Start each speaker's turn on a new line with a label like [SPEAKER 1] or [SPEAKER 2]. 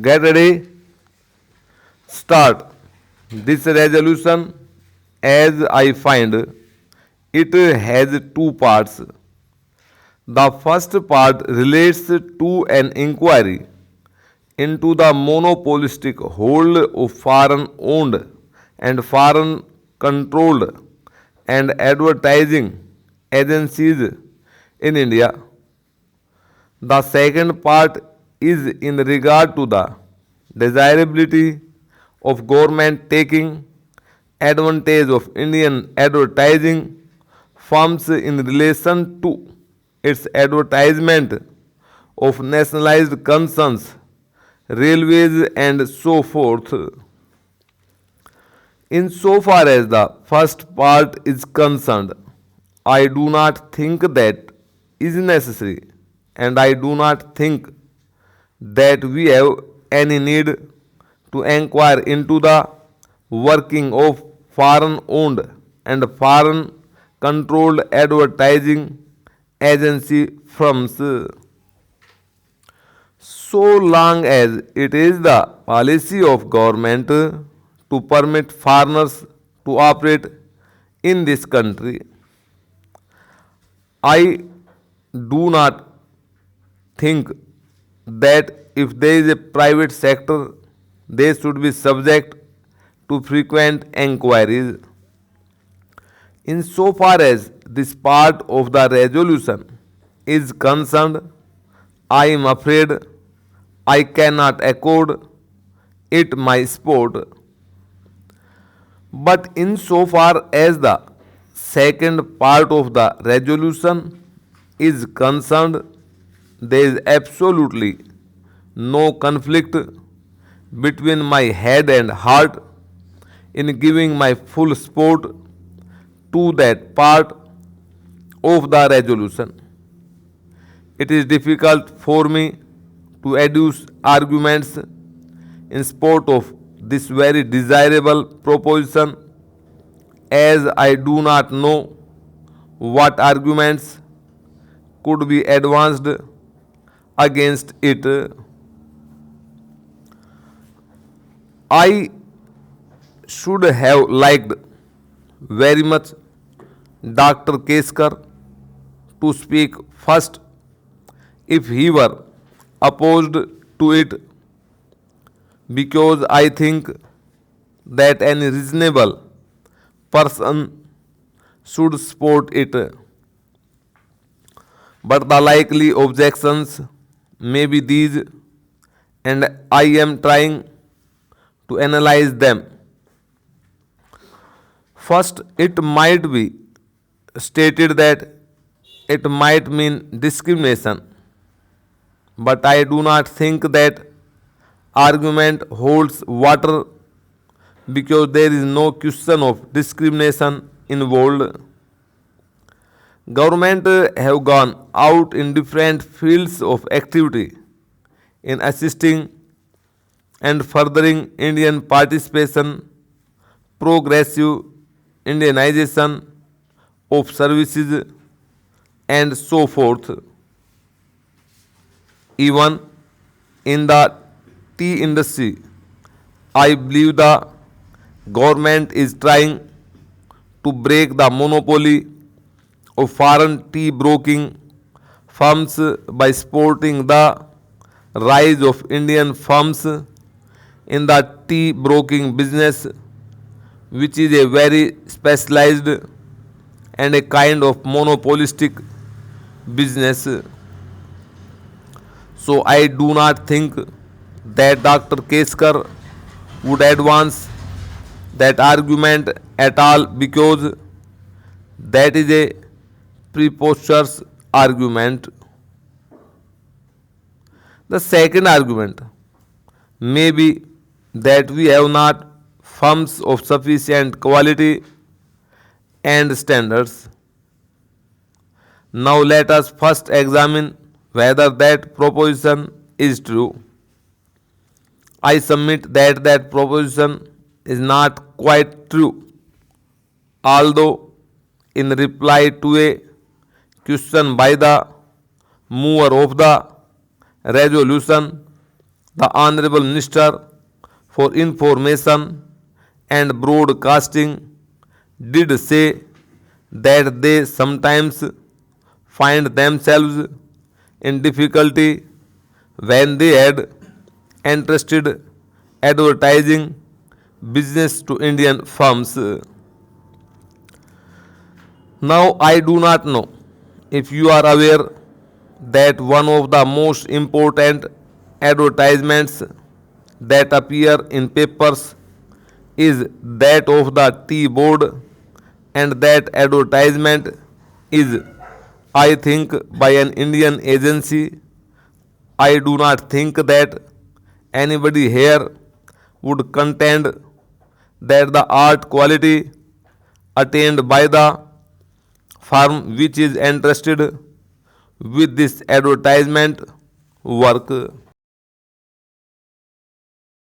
[SPEAKER 1] Get ready, start. This resolution, as I find, it has two parts. The first part relates to an inquiry into the monopolistic hold of foreign owned and foreign controlled and advertising agencies in India. The second part is in regard to the desirability of government taking advantage of Indian advertising firms in relation to its advertisement of nationalized concerns, railways, and so forth. In so far as the first part is concerned, I do not think that is necessary, and I do not think that we have any need to inquire into the working of foreign owned and foreign controlled advertising agency firms so long as it is the policy of government to permit foreigners to operate in this country. I do not think that if there is a private sector, they should be subject to frequent inquiries. In so far as this part of the resolution is concerned, I am afraid I cannot accord it my support. But in so far as the second part of the resolution is concerned, there is absolutely no conflict between my head and heart in giving my full support to that part of the resolution. It is difficult for me to adduce arguments in support of this very desirable proposition, as I do not know what arguments could be advanced against it. I should have liked very much Dr. Keskar to speak first if he were opposed to it, because I think that any reasonable person should support it. But the likely objections may be these, and I am trying to analyze them. First, it might be stated that it might mean discrimination, but I do not think that argument holds water, because there is no question of discrimination involved. Government have gone out in different fields of activity in assisting and furthering Indian participation, progressive Indianization of services, and so forth. Even in the tea industry, I believe the government is trying to break the monopoly of foreign tea broking firms by supporting the rise of Indian firms in the tea broking business, which is a very specialized and a kind of monopolistic business. So I do not think that Dr. Keskar would advance that argument at all, because that is a preposterous argument. The second argument may be that we have not firms of sufficient quality and standards. Now let us first examine whether that proposition is true. I submit that that proposition is not quite true, although in reply to a question by the mover of the resolution, The Honorable Minister for Information and Broadcasting did say that they sometimes find themselves in difficulty when they had entrusted advertising business to Indian firms. Now, I do not know if you are aware that one of the most important advertisements that appear in papers is that of the tea board, and that advertisement is, I think, by an Indian agency. I do not think that anybody here would contend that the art quality attained by the firm which is entrusted with this advertisement work